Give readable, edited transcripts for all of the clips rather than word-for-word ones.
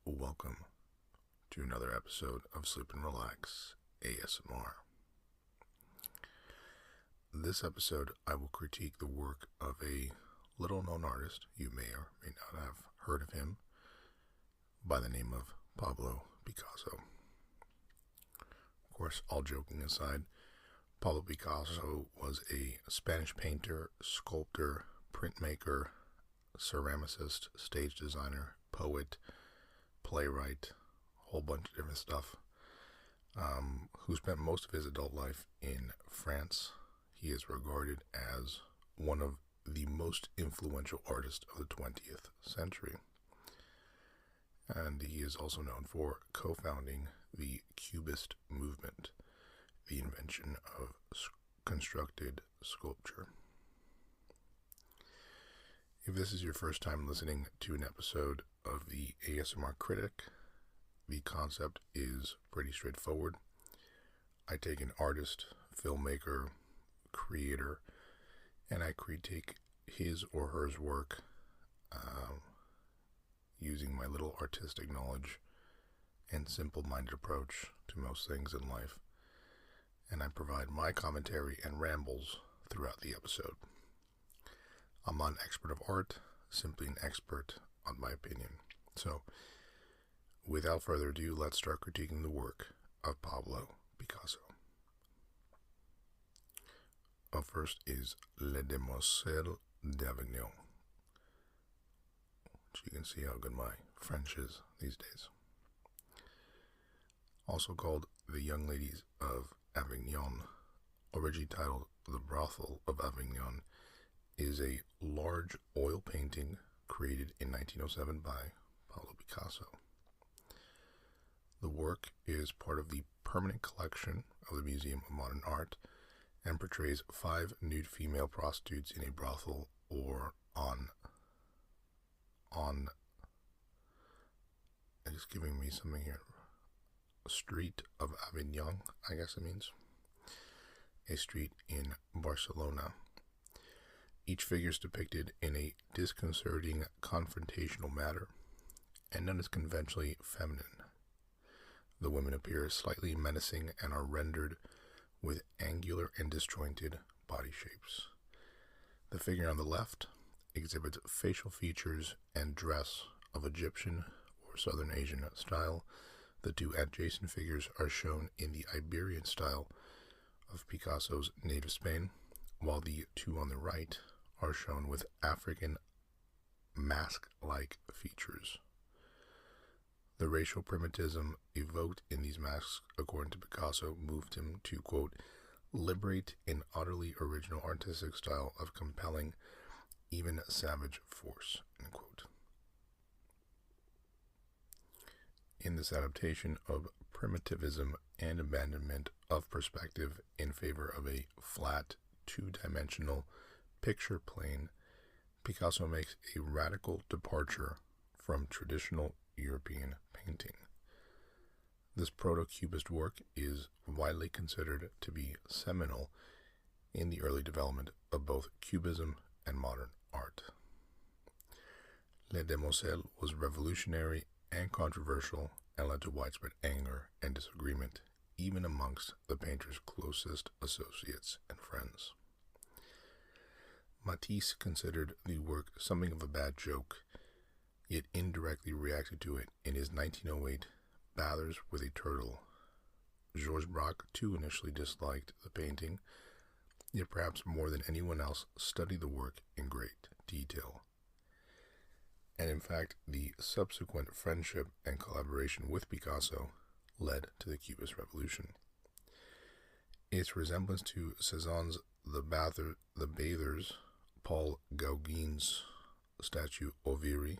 Welcome to another episode of Sleep and Relax ASMR. This episode, I will critique the work of a little-known artist. You may or may not have heard of him, by the name of Pablo Picasso. Of course, all joking aside, Pablo Picasso was a Spanish painter, sculptor, printmaker, ceramicist, stage designer, poet, playwright, a whole bunch of different stuff, who spent most of his adult life in France. He is regarded as one of the most influential artists of the 20th century. And he is also known for co-founding the Cubist movement, the invention of constructed sculpture. If this is your first time listening to an episode of the ASMR Critic, the concept is pretty straightforward. I take an artist, filmmaker, creator, and I critique his or her work using my little artistic knowledge and simple-minded approach to most things in life. And I provide my commentary and rambles throughout the episode. I'm not an expert of art, simply an expert on my opinion. So, without further ado, let's start critiquing the work of Pablo Picasso. Up first is Les Demoiselles d'Avignon. You can see how good my French is these days. Also called The Young Ladies of Avignon, originally titled The Brothel of Avignon, is a large oil painting created in 1907 by Pablo Picasso. The work is part of the permanent collection of the Museum of Modern Art and portrays 5 nude female prostitutes in a brothel or on it's giving me something here. Street of Avignon, I guess it means. A street in Barcelona. Each figure is depicted in a disconcerting, confrontational manner, and none is conventionally feminine. The women appear slightly menacing and are rendered with angular and disjointed body shapes. The figure on the left exhibits facial features and dress of Egyptian or Southern Asian style. The 2 adjacent figures are shown in the Iberian style of Picasso's native Spain, while the 2 on the right are shown with African mask-like features. The racial primitivism evoked in these masks, according to Picasso, moved him to, quote, liberate an utterly original artistic style of compelling, even savage force, end quote. In this adaptation of primitivism and abandonment of perspective in favor of a flat, 2-dimensional picture plane, Picasso makes a radical departure from traditional European painting. This proto-cubist work is widely considered to be seminal in the early development of both cubism and modern art. Les Demoiselles was revolutionary and controversial and led to widespread anger and disagreement, even amongst the painter's closest associates and friends. Matisse considered the work something of a bad joke, yet indirectly reacted to it in his 1908 Bathers with a Turtle. Georges Braque, too, initially disliked the painting, yet perhaps more than anyone else studied the work in great detail. And in fact, the subsequent friendship and collaboration with Picasso led to the Cubist Revolution. Its resemblance to Cézanne's The Bathers, Paul Gauguin's statue Oviri,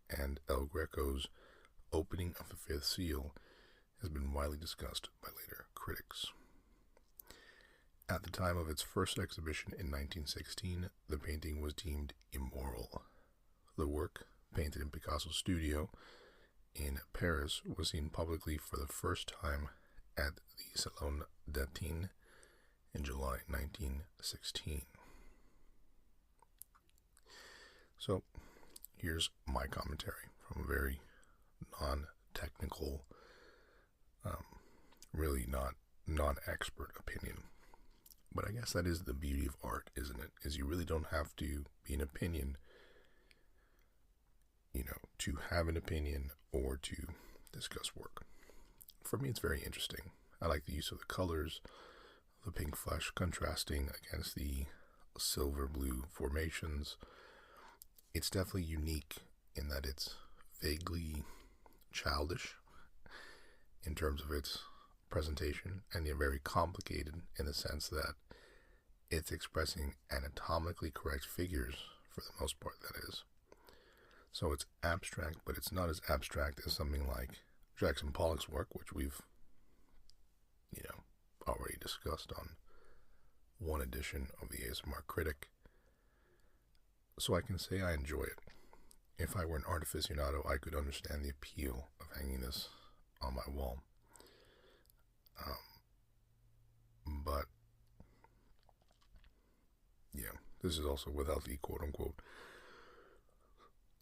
and El Greco's opening of the Fifth Seal has been widely discussed by later critics. At the time of its first exhibition in 1916, the painting was deemed immoral. The work, painted in Picasso's studio in Paris, was seen publicly for the first time at the Salon d'Athènes in July 1916. So, here's my commentary from a very technical, really not non-expert opinion. But I guess that is the beauty of art, isn't it? Is you really don't have to be an opinion, to have an opinion or to discuss work. For me, it's very interesting. I like the use of the colors, the pink flesh contrasting against the silver blue formations. It's definitely unique in that it's vaguely childish in terms of its presentation, and yet very complicated in the sense that it's expressing anatomically correct figures for the most part, that is. So it's abstract, but it's not as abstract as something like Jackson Pollock's work, which we've, already discussed on one edition of the ASMR Critic. So I can say I enjoy it. If I were an art aficionado, I could understand the appeal of hanging this on my wall. But, this is also without the quote-unquote,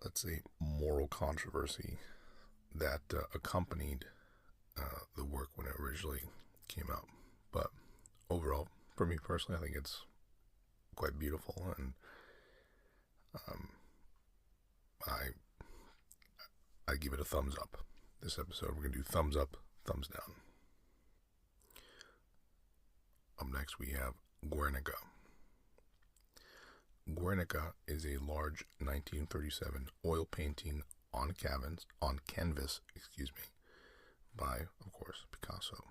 let's say, moral controversy that accompanied the work when it originally came out. But overall, for me personally, I think it's quite beautiful, and I give it a thumbs up. This episode, we're going to do thumbs up, thumbs down. Up next, we have Guernica. Guernica is a large 1937 oil painting on canvas, by, of course, Picasso.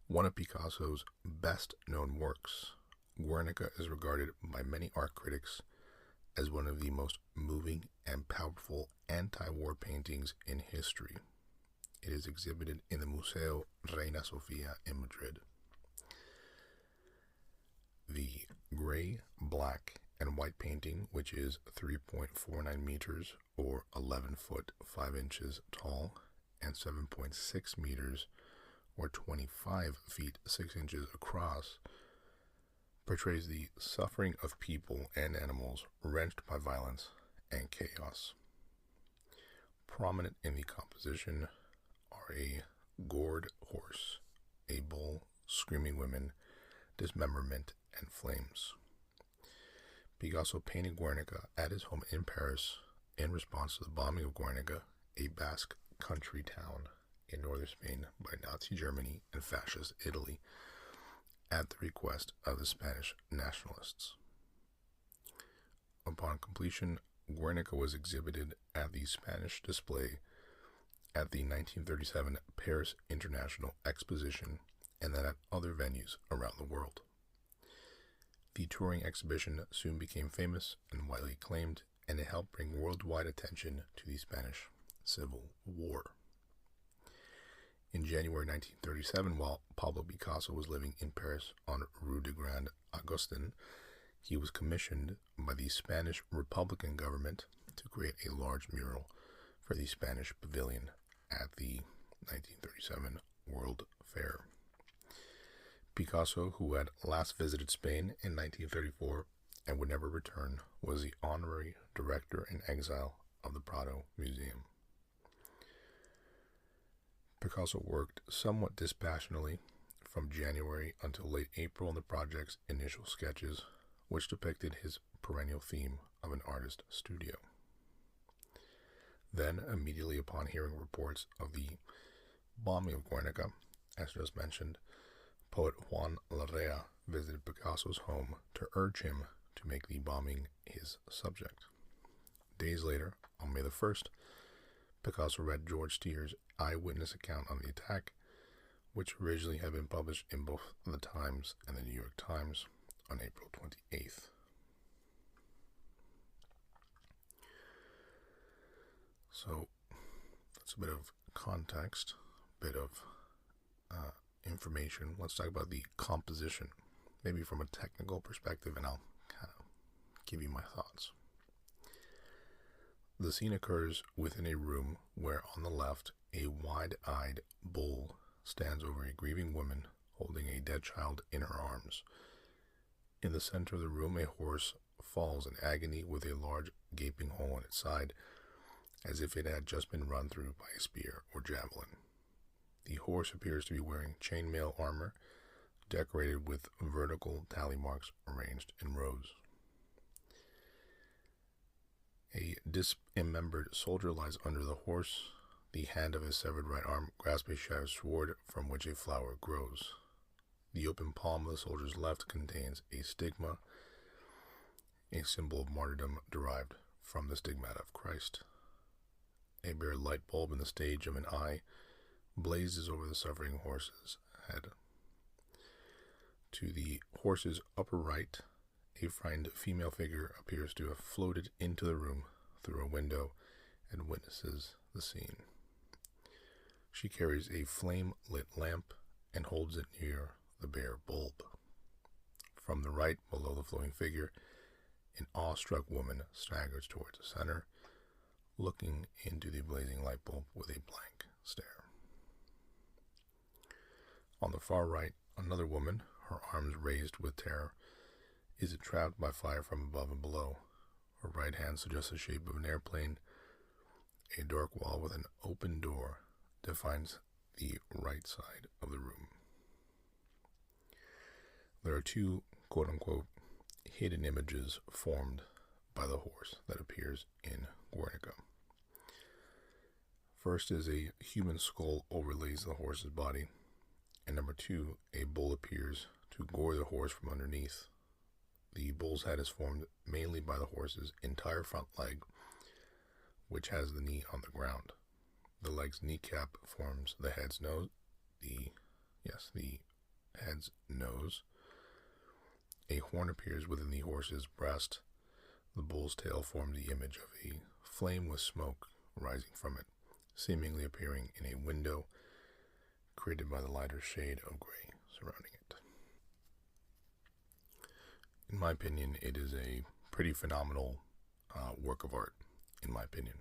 One of Picasso's best-known works, Guernica is regarded by many art critics as one of the most moving and powerful anti-war paintings in history. It is exhibited in the Museo Reina Sofia in Madrid. The gray, black, and white painting, which is 3.49 meters or 11 foot 5 inches tall and 7.6 meters or 25 feet 6 inches across, portrays the suffering of people and animals wrenched by violence and chaos. Prominent in the composition are a gored horse, a bull, screaming women, dismemberment, and flames. Picasso painted Guernica at his home in Paris in response to the bombing of Guernica, a Basque country town in northern Spain by Nazi Germany and fascist Italy, at the request of the Spanish nationalists. Upon completion, Guernica was exhibited at the Spanish display at the 1937 Paris International Exposition and then at other venues around the world. The touring exhibition soon became famous and widely acclaimed, and it helped bring worldwide attention to the Spanish Civil War. In January 1937, while Pablo Picasso was living in Paris on Rue de Grand Augustin, he was commissioned by the Spanish Republican government to create a large mural for the Spanish pavilion at the 1937 World Fair. Picasso, who had last visited Spain in 1934 and would never return, was the honorary director in exile of the Prado Museum. Picasso worked somewhat dispassionately from January until late April on the project's initial sketches, which depicted his perennial theme of an artist studio. Then, immediately upon hearing reports of the bombing of Guernica, as just mentioned, poet Juan Larrea visited Picasso's home to urge him to make the bombing his subject. Days later, on May the 1st, Picasso read George Stier's eyewitness account on the attack, which originally had been published in both the Times and the New York Times on April 28th. So, that's a bit of context, a bit of information. Let's talk about the composition, maybe from a technical perspective, and I'll kind of give you my thoughts. The scene occurs within a room where, on the left, a wide-eyed bull stands over a grieving woman holding a dead child in her arms. In the center of the room, a horse falls in agony with a large gaping hole in its side, as if it had just been run through by a spear or javelin. The horse appears to be wearing chainmail armor, decorated with vertical tally marks arranged in rows. A dismembered soldier lies under the horse. The hand of his severed right arm grasps a shattered sword from which a flower grows. The open palm of the soldier's left contains a stigma, a symbol of martyrdom derived from the stigmata of Christ. A bare light bulb in the stage of an eye blazes over the suffering horse's head. To the horse's upper right, a frightened female figure appears to have floated into the room through a window and witnesses the scene. She carries a flame-lit lamp and holds it near the bare bulb. From the right, below the floating figure, an awestruck woman staggers towards the center, looking into the blazing light bulb with a blank stare. On the far right, another woman, her arms raised with terror, is trapped by fire from above and below. Her right hand suggests the shape of an airplane. A dark wall with an open door defines the right side of the room. There are two, quote-unquote, hidden images formed by the horse that appears in Guernica. First is a human skull overlays the horse's body, and number two, a bull appears to gore the horse from underneath. The bull's head is formed mainly by the horse's entire front leg, which has the knee on the ground. The leg's kneecap forms the head's nose. The head's nose. A horn appears within the horse's breast. The bull's tail forms the image of a flame with smoke rising from it, seemingly appearing in a window created by the lighter shade of gray surrounding it. In my opinion, it is a pretty phenomenal work of art, in my opinion.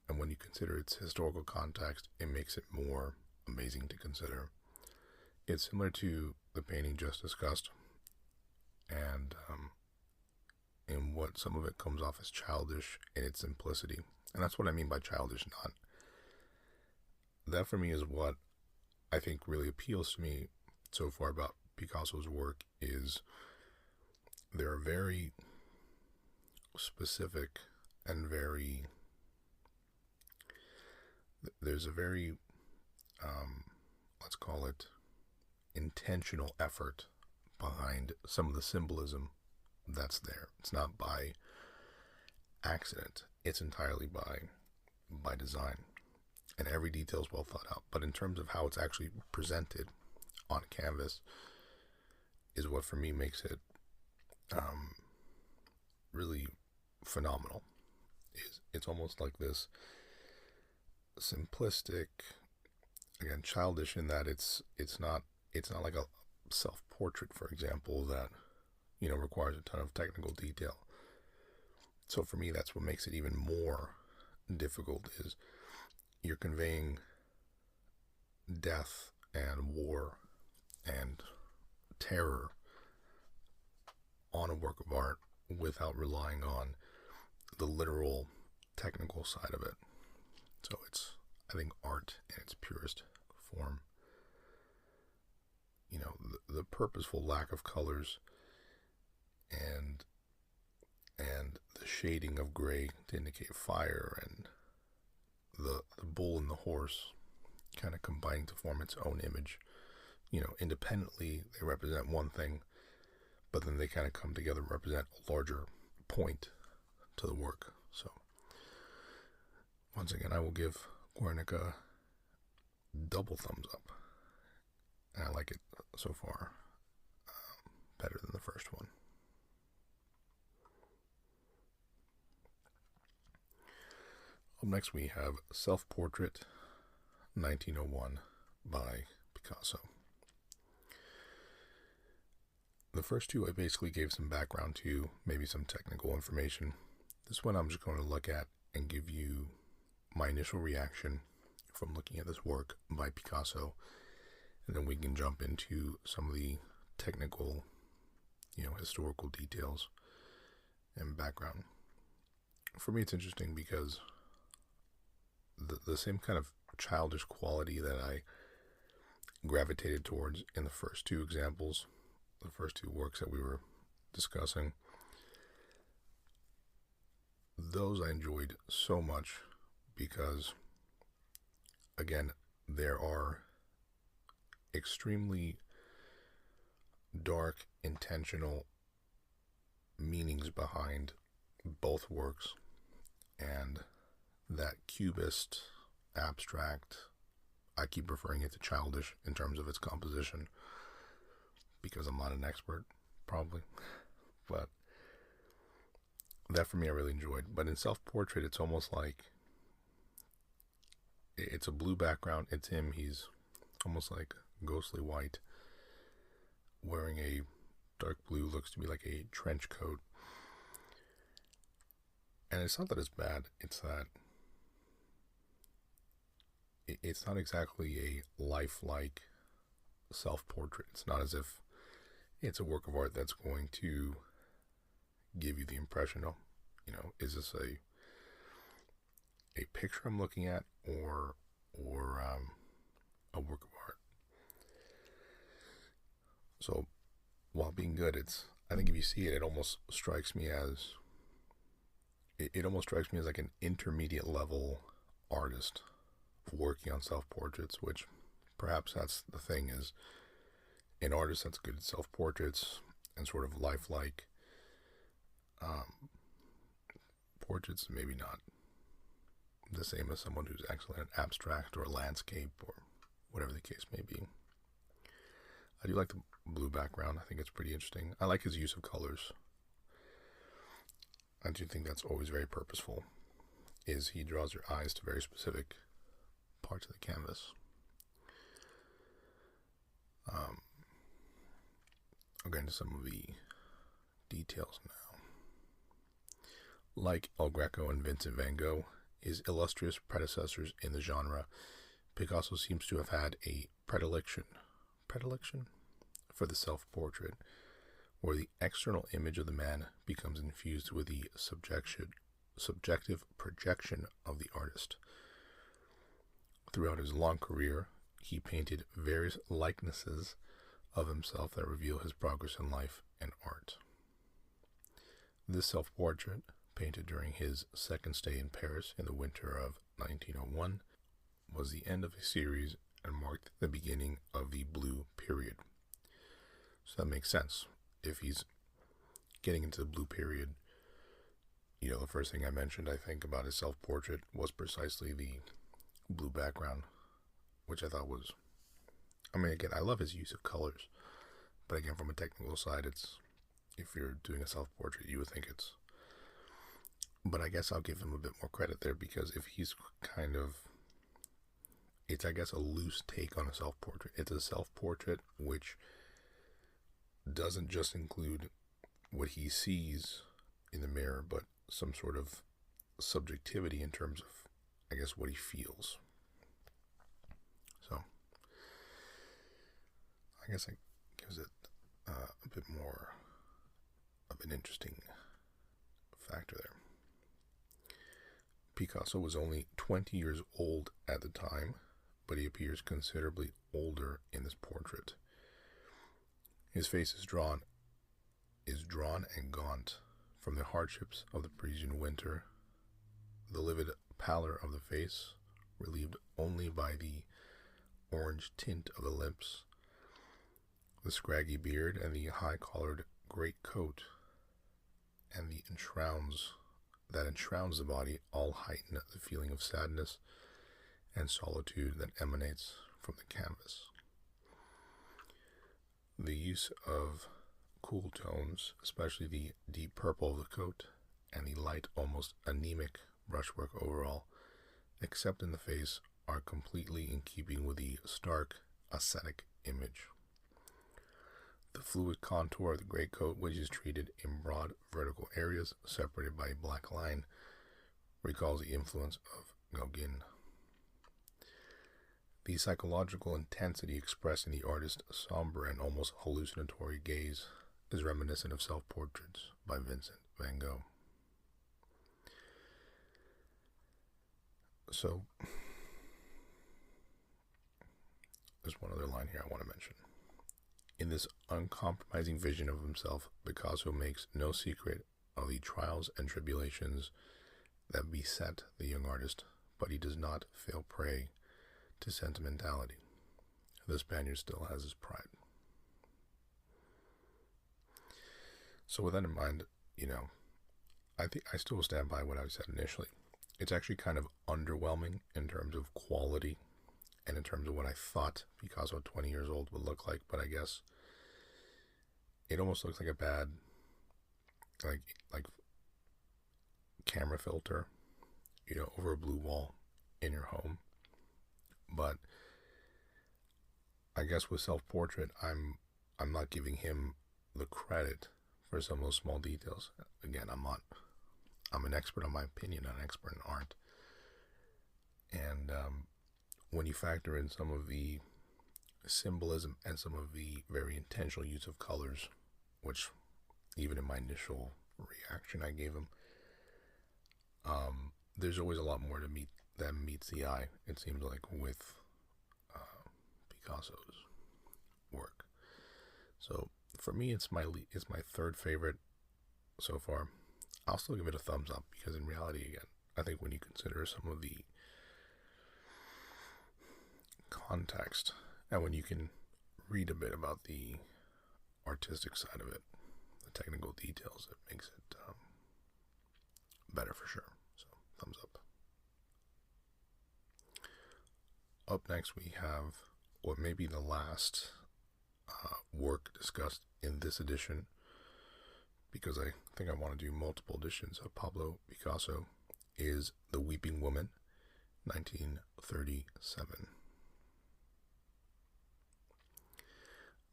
And when you consider its historical context, it makes it more amazing to consider. It's similar to the painting just discussed, and in what some of it comes off as childish in its simplicity. And that's what I mean by childish, not. That for me is what I think really appeals to me so far about Picasso's work is they're very specific and there's a very, let's call it, intentional effort behind some of the symbolism that's there. It's not by accident. It's entirely by design. And every detail is well thought out. But in terms of how it's actually presented on canvas is what for me makes it really phenomenal. It's almost like this simplistic, again, childish in that it's not like a self-portrait, for example, that requires a ton of technical detail. So for me, that's what makes it even more difficult, is you're conveying death and war and terror on a work of art without relying on the literal technical side of it. So it's, I think, art in its purest form. The purposeful lack of colors and the shading of gray to indicate fire, and the bull and the horse kind of combining to form its own image. Independently they represent one thing, but then they kind of come together and represent a larger point to the work. So once again, I will give Guernica double thumbs up. And I like it so far better than the first one. Up next we have Self-Portrait 1901 by Picasso. The first two I basically gave some background to, maybe some technical information. This one I'm just going to look at and give you my initial reaction from looking at this work by Picasso, and then we can jump into some of the technical, historical details and background. for me, it's interesting because the same kind of childish quality that I gravitated towards in the first two examples, the first two works that we were discussing, those I enjoyed so much because, again, there are extremely dark, intentional meanings behind both works, and that cubist, abstract, I keep referring it to childish in terms of its composition because I'm not an expert, probably, but that for me I really enjoyed. But in self-portrait, it's almost like it's a blue background. It's him. He's almost like ghostly white, wearing a dark blue, looks to be like a trench coat. And it's not that it's bad, it's that it's not exactly a lifelike self-portrait. It's not as if it's a work of art that's going to give you the impression of, is this a picture I'm looking at or a work of art. So while being good, I think if you see it, it almost strikes me as like an intermediate level artist working on self-portraits, which perhaps that's the thing, is an artist that's good at self-portraits and sort of lifelike portraits, maybe not the same as someone who's excellent at abstract or landscape or whatever the case may be. I do like the blue background. I think it's pretty interesting. I like his use of colors. I do think that's always very purposeful, is he draws your eyes to very specific parts of the canvas. I'll get into some of the details now. Like El Greco and Vincent van Gogh, his illustrious predecessors in the genre, Picasso seems to have had a predilection for the self-portrait, where the external image of the man becomes infused with the subjective projection of the artist. Throughout his long career, he painted various likenesses of himself that reveal his progress in life and art. This self-portrait, painted during his second stay in Paris in the winter of 1901, was the end of a series and marked the beginning of the Blue Period. So that makes sense. If he's getting into the Blue Period, the first thing I mentioned, I think, about his self-portrait was precisely the blue background, which I thought was, again, I love his use of colors, but again, from a technical side, if you're doing a self-portrait, you would think but I guess I'll give him a bit more credit there, because if he's it's, I guess, a loose take on a self-portrait. It's a self-portrait which doesn't just include what he sees in the mirror, but some sort of subjectivity in terms of, I guess, what he feels. So I guess it gives it a bit more of an interesting factor there. Picasso was only 20 years old at the time, but he appears considerably older in this portrait. His face is drawn and gaunt from the hardships of the Parisian winter, the livid pallor of the face, relieved only by the orange tint of the lips, the scraggy beard, and the high-collared great coat, and the that enshrouds the body, all heighten the feeling of sadness and solitude that emanates from the canvas. The use of cool tones, especially the deep purple of the coat and the light, almost anemic brushwork overall, except in the face, are completely in keeping with the stark, ascetic image. The fluid contour of the gray coat, which is treated in broad vertical areas separated by a black line, recalls the influence of Gauguin. The psychological intensity expressed in the artist's somber and almost hallucinatory gaze is reminiscent of self-portraits by Vincent van Gogh. So, there's one other line here I want to mention. In this uncompromising vision of himself, Picasso makes no secret of the trials and tribulations that beset the young artist, but he does not fail prey to sentimentality. The Spaniard still has his pride. So with that in mind, I think I still stand by what I said initially. It's actually kind of underwhelming in terms of quality and in terms of what I thought Picasso at 20 years old would look like, but I guess it almost looks like a bad like camera filter, over a blue wall in your home. But I guess with self-portrait, I'm not giving him the credit for some of those small details. Again, I'm an expert on my opinion, not an expert in art. And when you factor in some of the symbolism and some of the very intentional use of colors, which even in my initial reaction I gave him, there's always a lot more than meets the eye, it seems like, with Picasso's work. So for me, it's my third favorite so far. I'll still give it a thumbs up because in reality, again, I think when you consider some of the context and when you can read a bit about the artistic side of it, the technical details, it makes it better for sure. So thumbs up. Up next we have what may be the last work discussed in this edition, because I think I want to do multiple editions of Pablo Picasso, is The Weeping Woman, 1937.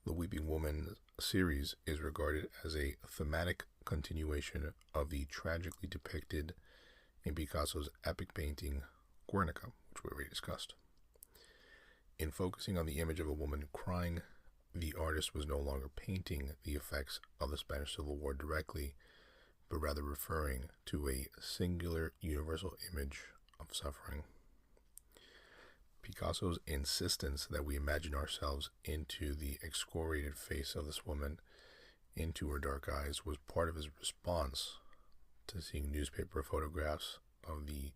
The Weeping Woman series is regarded as a thematic continuation of the tragically depicted in Picasso's epic painting Guernica, which we already discussed. In focusing on the image of a woman crying, the artist was no longer painting the effects of the Spanish Civil War directly, but rather referring to a singular universal image of suffering. Picasso's insistence that we imagine ourselves into the excoriated face of this woman, into her dark eyes, was part of his response to seeing newspaper photographs of the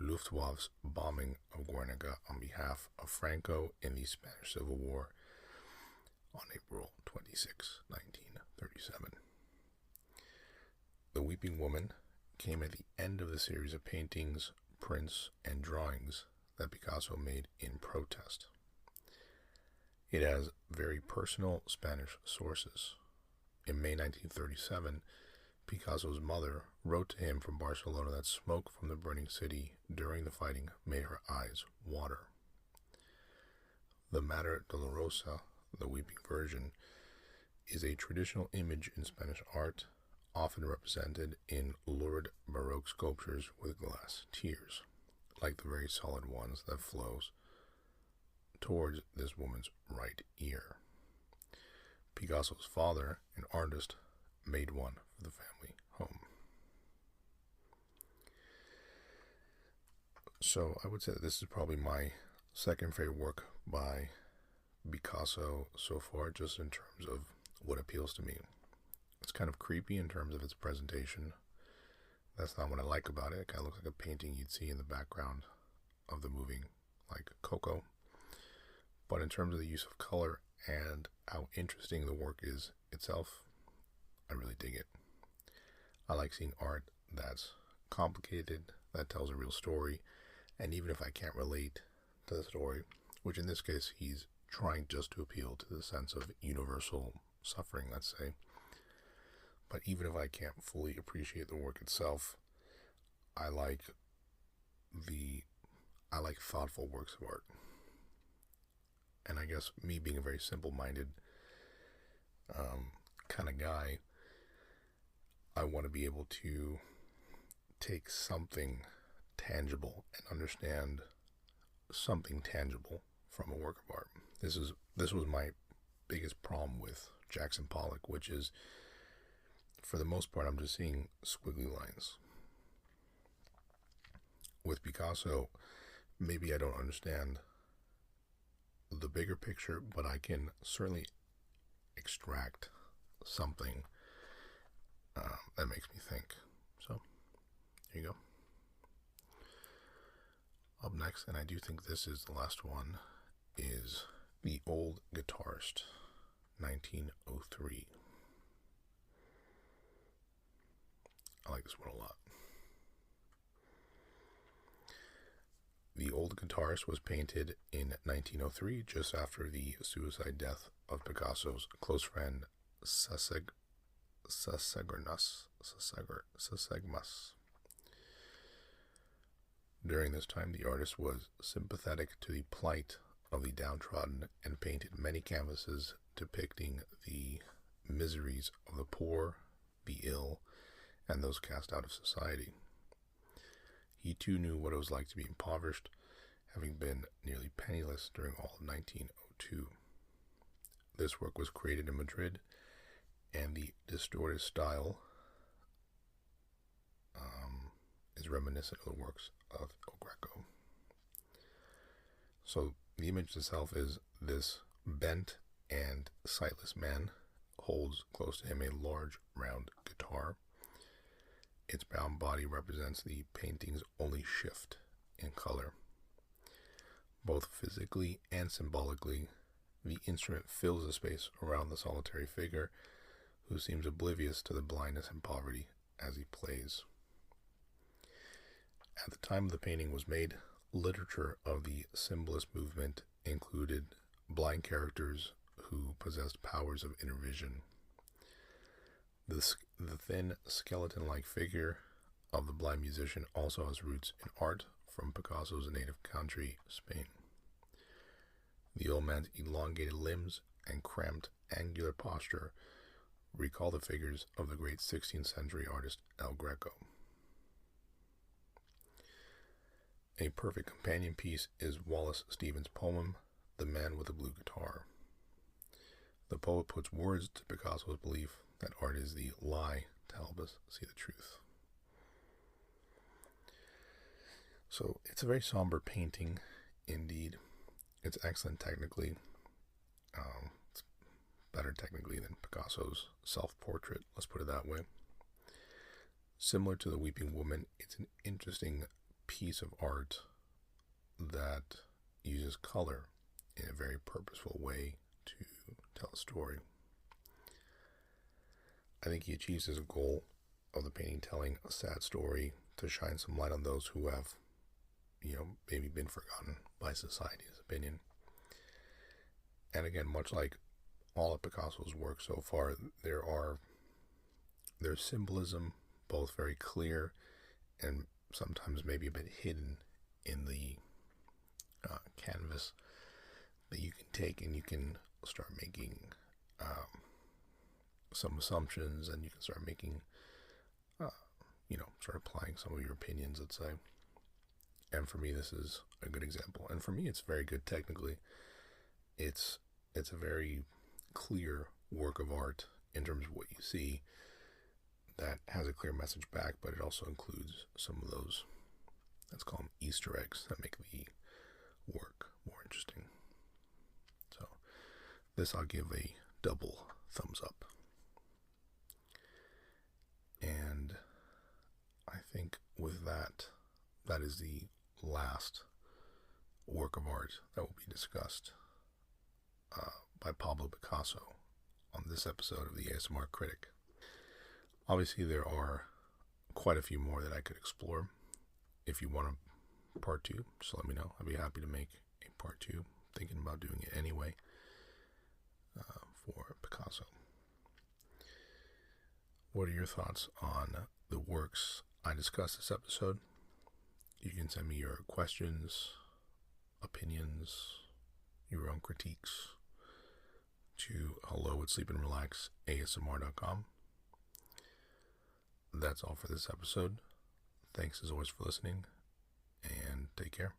Luftwaffe's bombing of Guernica on behalf of Franco in the Spanish Civil War on April 26, 1937. The Weeping Woman came at the end of the series of paintings, prints, and drawings that Picasso made in protest. It has very personal Spanish sources. In May 1937, Picasso's mother wrote to him from Barcelona that smoke from the burning city during the fighting made her eyes water. The Madre Dolorosa, the Weeping Virgin, is a traditional image in Spanish art, often represented in lurid Baroque sculptures with glass tears, like the very solid ones that flows towards this woman's right ear. Picasso's father, an artist, made one for the family home. So I would say that this is probably my second favorite work by Picasso so far, just in terms of what appeals to me. It's kind of creepy in terms of its presentation. That's not what I like about it. It kind of looks like a painting you'd see in the background of the movie, like Coco. But in terms of the use of color and how interesting the work is itself, I really dig it. I like seeing art that's complicated, that tells a real story, and even if I can't relate to the story, which in this case he's trying just to appeal to the sense of universal suffering, let's say, but even if I can't fully appreciate the work itself, I like thoughtful works of art. And I guess me being a very simple-minded kind of guy, I want to be able to take something tangible and understand something tangible from a work of art. This was my biggest problem with Jackson Pollock, which is, for the most part, I'm just seeing squiggly lines. with Picasso, maybe I don't understand the bigger picture, but I can certainly extract something that makes me think. So, there you go. Up next, and I do think this is the last one, is The Old Guitarist, 1903. I like this one a lot. The Old Guitarist was painted in 1903, just after the suicide death of Picasso's close friend Sasegmas. During this time, the artist was sympathetic to the plight of the downtrodden and painted many canvases depicting the miseries of the poor, the ill, and those cast out of society. He too knew what it was like to be impoverished, having been nearly penniless during all of 1902. This work was created in Madrid, and the distorted style is reminiscent of the works of El Greco. So the image itself is this bent and sightless man holds close to him a large round guitar. Its brown body represents the painting's only shift in color. Both physically and symbolically, the instrument fills the space around the solitary figure, who seems oblivious to the blindness and poverty as he plays. At the time the painting was made, literature of the symbolist movement included blind characters who possessed powers of inner vision. The thin, skeleton-like figure of the blind musician also has roots in art from Picasso's native country, Spain. The old man's elongated limbs and cramped, angular posture recall the figures of the great 16th century artist El Greco. A perfect companion piece is Wallace Stevens' poem, The Man with the Blue Guitar. The poet puts words to Picasso's belief that art is the lie to help us see the truth. So it's a very somber painting indeed. It's excellent technically. It's better technically than Picasso's self-portrait, let's put it that way. Similar to The Weeping Woman, it's an interesting piece of art that uses color in a very purposeful way to tell a story. I think he achieves his goal of the painting telling a sad story to shine some light on those who have, maybe been forgotten by society's opinion. And again, much like all of Picasso's work so far, there's symbolism, both very clear and sometimes maybe a bit hidden in the canvas, that you can take and you can start making some assumptions, and you can start making, start applying some of your opinions, let's say. And for me, this is a good example. And for me, it's very good technically. It's a very clear work of art in terms of what you see that has a clear message back, but it also includes some of those, let's call them Easter eggs, that make the work more interesting. So this I'll give a double thumbs up. And I think with that is the last work of art that will be discussed by Pablo Picasso on this episode of the ASMR Critic. Obviously, there are quite a few more that I could explore. If you want a part 2, just let me know. I'd be happy to make a part 2. Thinking about doing it anyway for Picasso. What are your thoughts on the works I discussed this episode? You can send me your questions, opinions, your own critiques to hello@sleepandrelaxasmr.com. That's all for this episode. Thanks as always for listening, and take care.